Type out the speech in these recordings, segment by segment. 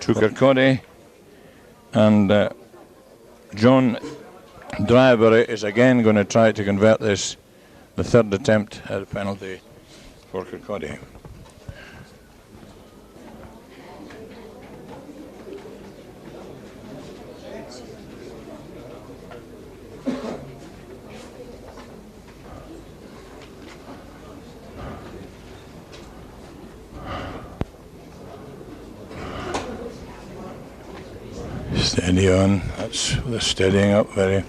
to Kirkcaldy, and John Drybury is again going to try to convert this, the third attempt at a penalty for Kirkcaldy. Steady on, that's the steadying up very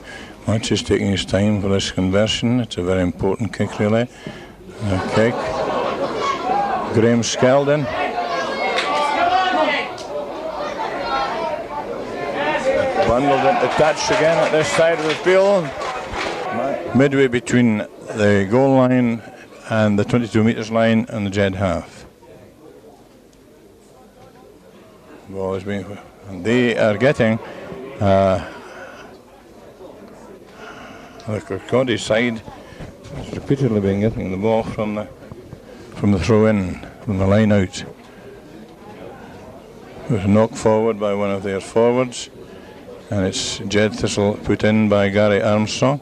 much. He's taking his time for this conversion. It's a very important kick, really. A kick. Graham Skeldon. Bundled into touch again at this side of the field. Midway between the goal line and the 22 metres line and the Jed half. Ball is being... And they are getting the Kirkcaldy side has repeatedly been getting the ball from the throw in, from the line out. It was knocked forward by one of their forwards, and it's Jed Thistle put in by Gary Armstrong.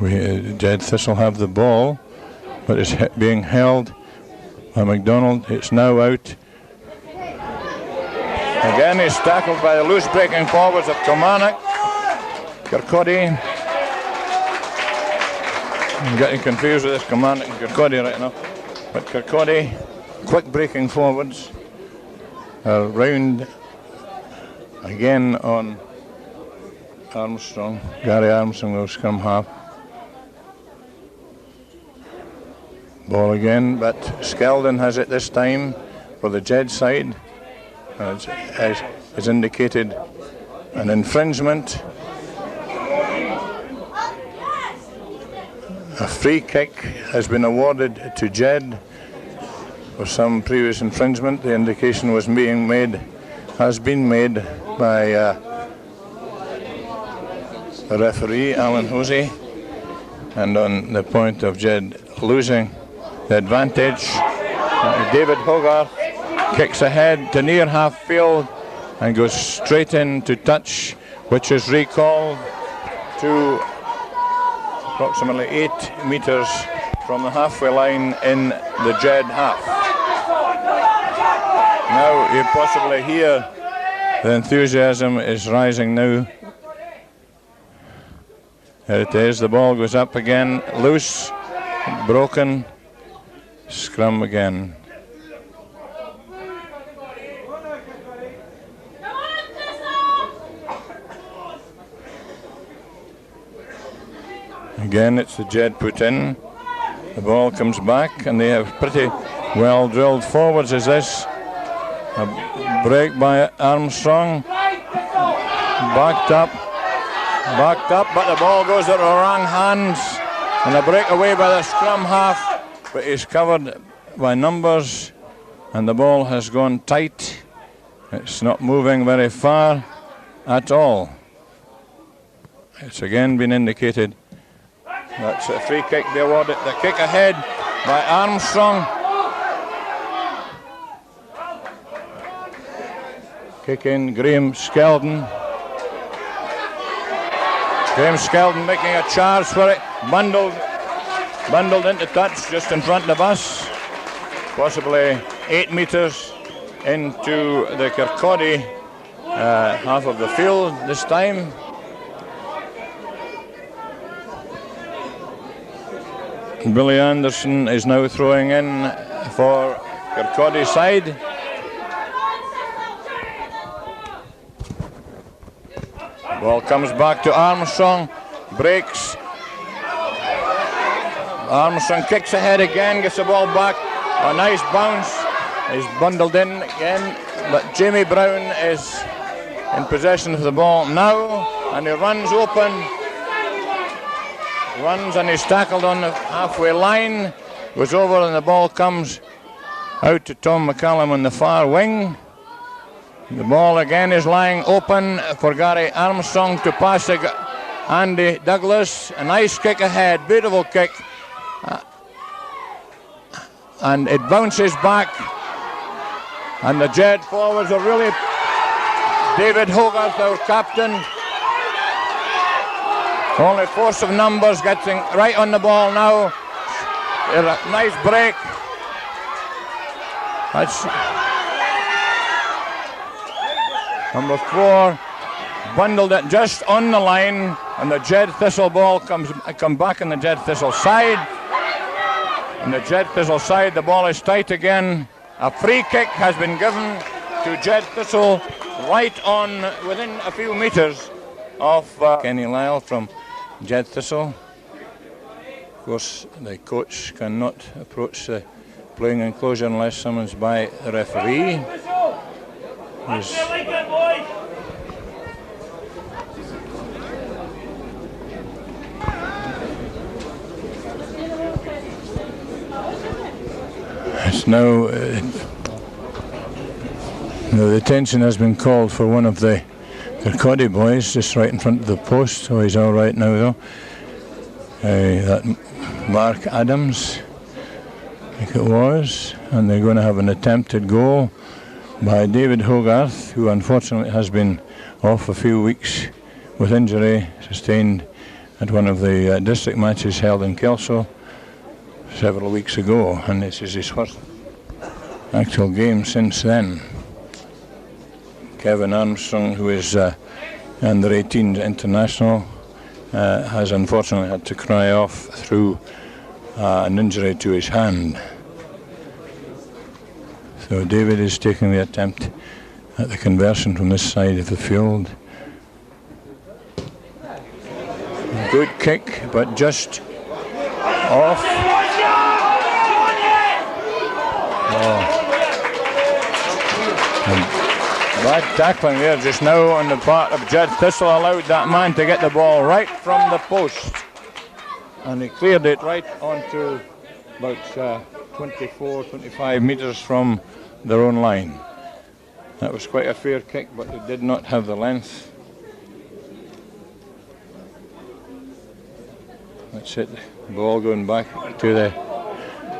Jed Thistle have the ball, but it's being held by MacDonald. It's now out. Again, he's tackled by the loose breaking forwards of Kilmarnock. Kirkcaldy. I'm getting confused with this Kilmarnock and Kirkcaldy right now. But Kirkcaldy, quick breaking forwards, are round again on Armstrong. Gary Armstrong will scrum half. Ball again, but Skeldon has it this time for the Jed side. As indicated, an infringement. A free kick has been awarded to Jed for some previous infringement. The indication has been made by the referee, Alan Hosey, and on the point of Jed losing the advantage, David Hogarth kicks ahead to near half field and goes straight into touch, which is recalled to approximately 8 metres from the halfway line in the Jed half. Now you possibly hear the enthusiasm is rising now. There it is, the ball goes up again, loose, broken. Scrum again. Again, it's the Jed put in. The ball comes back, and they have pretty well drilled forwards. Is this a break by Armstrong? Backed up, but the ball goes out of the wrong hands, and a breakaway by the scrum half. But he's covered by numbers, and the ball has gone tight. It's not moving very far at all. It's again been indicated that's a free kick be awarded. The kick ahead by Armstrong. Kick in, Graham Skeldon. Graham Skeldon making a charge for it. Bundled into touch just in front of us, possibly 8 metres into the Kirkcaldy half of the field this time. Billy Anderson is now throwing in for Kirkcaldy side. Ball comes back to Armstrong, breaks. Armstrong kicks ahead again, gets the ball back. A nice bounce. He's bundled in again, but Jamie Brown is in possession of the ball now, and he runs open. Runs and he's tackled on the halfway line. Goes over and the ball comes out to Tom McCallum on the far wing. The ball again is lying open for Gary Armstrong to pass to Andy Douglas. A nice kick ahead, beautiful kick. and it bounces back. And the Jed forwards are really... David Hogarth, our captain. Only force of numbers, getting right on the ball now. A nice break. That's number 4. Bundled it just on the line, and the Jed Thistle ball come back on the Jed Thistle side. On the Jed Thistle side, the ball is tight again. A free kick has been given to Jed Thistle, right on within a few meters of Kenny Lyle from Jed Thistle. Of course, the coach cannot approach the playing enclosure unless summoned by the referee. It's now the attention has been called for one of the Kirkcaldy boys just right in front of the post. Oh, he's all right now though. That Mark Adams, I think it was, and they're going to have an attempted goal by David Hogarth, who unfortunately has been off a few weeks with injury sustained at one of the district matches held in Kelso several weeks ago, and this is his first actual game since then. Kevin Armstrong, who is under 18 international, has unfortunately had to cry off through an injury to his hand. So David is taking the attempt at the conversion from this side of the field. Good kick, but just off. Bad tackling there just now on the part of Jed Thistle, allowed that man to get the ball right from the post, and he cleared it right onto about 24-25 metres from their own line. That was quite a fair kick, but it did not have the length. That's it, ball going back to the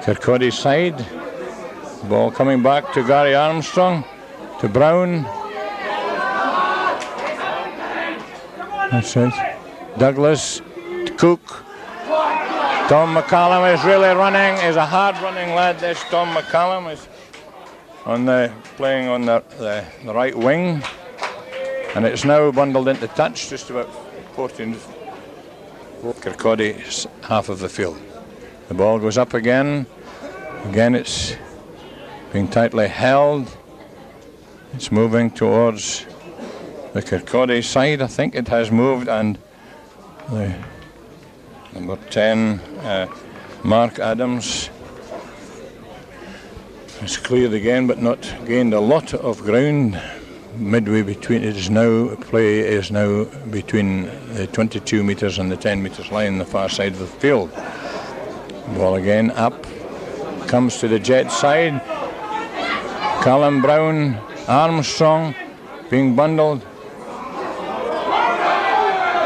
Kirkcaldy side. Ball coming back to Gary Armstrong, to Brown. That's it. Douglas, to Cook. Tom McCallum is really running. He's a hard running lad, this Tom McCallum is playing on the right wing. And it's now bundled into touch, just about 14 Kirkcaldy's half of the field. The ball goes up again. Again it's being tightly held. It's moving towards the Kirkcaldy side. I think it has moved, and the number 10, Mark Adams, has cleared again, but not gained a lot of ground. Midway between play is now between the 22 metres and the 10 metres line, the far side of the field. Ball again up, comes to the Jet side. Callum Brown, Armstrong being bundled.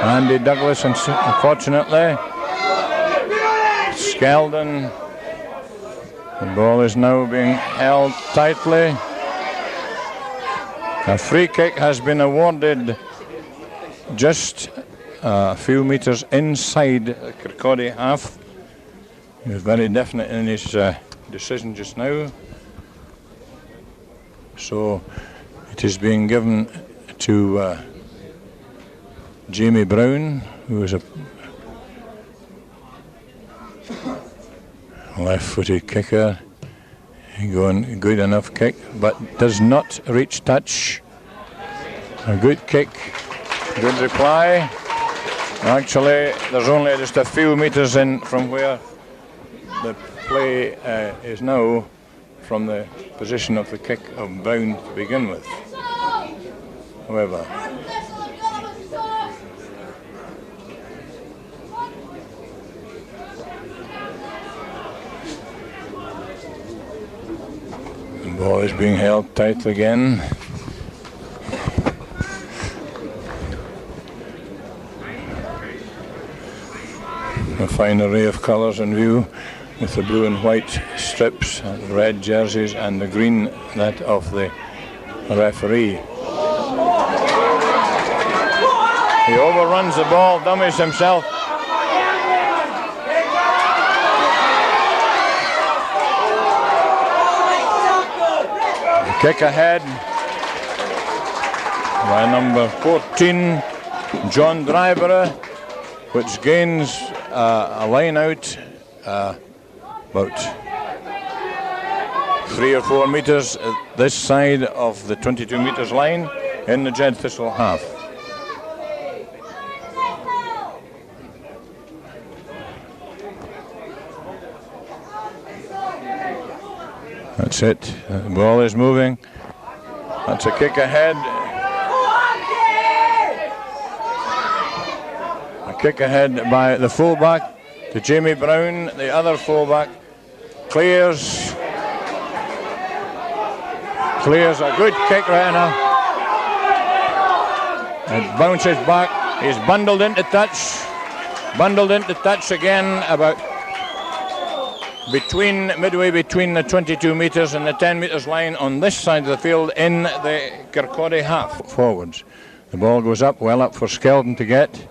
Andy Douglas, unfortunately. Skeldon. The ball is now being held tightly. A free kick has been awarded just a few metres inside the Kirkcaldy half. He was very definite in his decision just now. So it is being given to Jamie Brown, who is a left-footed kicker. Going good enough kick, but does not reach touch. A good kick, good reply. Actually, there's only just a few metres in from where the play is now, from the position of the kick of Brown to begin with. However, the ball is being held tight again. A fine array of colours in view with the blue and white strips, red jerseys, and the green that of the referee. He overruns the ball, dummies himself. Kick ahead by number 14, John Dryborough, which gains a line out about 3 or 4 meters this side of the 22 meters line in the Jed Thistle half. That's it. The ball is moving. That's a kick ahead. A kick ahead by the fullback to Jamie Brown. The other fullback clears. Clears a good kick right now. It bounces back. He's bundled into touch. Bundled into touch again about midway between the 22 metres and the 10 metres line on this side of the field in the Kirkcaldy half. Forwards. The ball goes up, well up for Skeldon to get.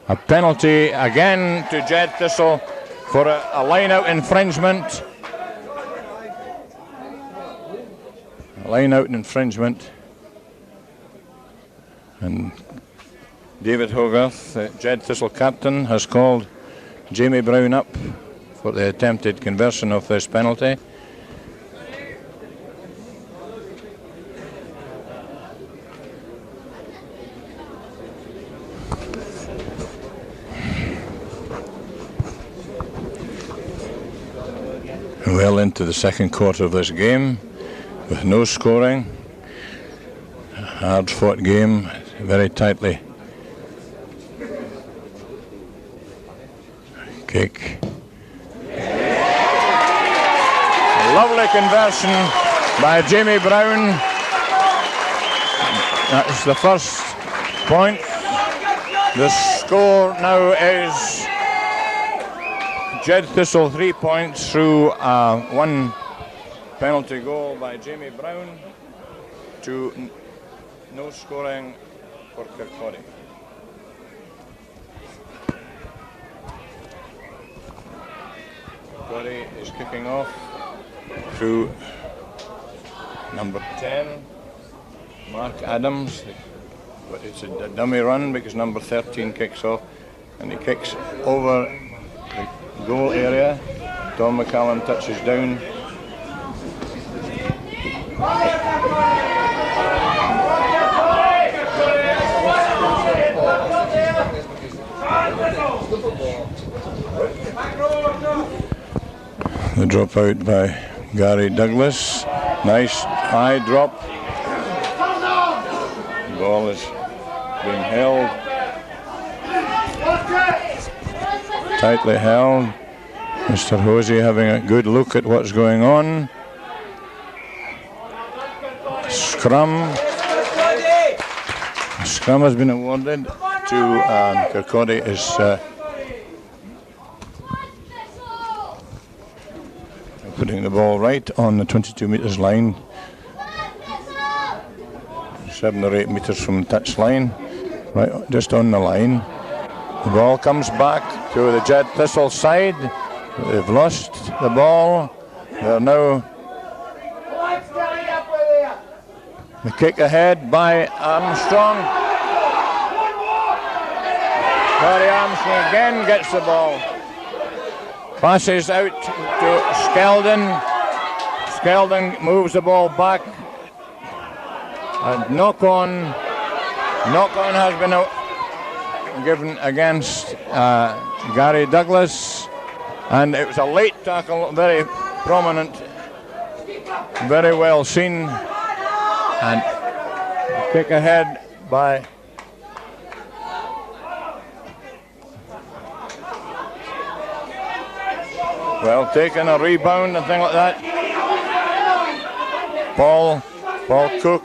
A penalty again to Jed Thistle for a line-out infringement. A line-out infringement. And David Hogarth, the Jed Thistle captain, has called Jamie Brown up for the attempted conversion of this penalty. Well into the second quarter of this game with no scoring. A hard-fought game, very tightly. Kick. A lovely conversion by Jamie Brown. That's the first point. The score now is Jed Thistle 3 points through one penalty goal by Jamie Brown to no scoring for Kirkcaldy. Kirkcaldy is kicking off through number 10, Mark Adams, but it's a dummy run because number 13 kicks off and he kicks over the goal area. Tom McCallum touches down. The drop out by Gary Douglas. Nice high drop. The ball is being held. Tightly held. Mr. Hosey having a good look at what's going on. Scrum. Scrum has been awarded to Kirkcaldy is putting the ball right on the 22 metres line, 7 or 8 metres from the touch line, right just on the line. The ball comes back to the Jed Thistle side. They've lost the ball. They're now the kick ahead by Armstrong. Barry Armstrong again gets the ball. Passes out to Skeldon. Skeldon moves the ball back. A knock-on has been given against Gary Douglas, and it was a late tackle, very prominent, very well seen, and kick ahead by well taken, a rebound and thing like that. Paul Cook.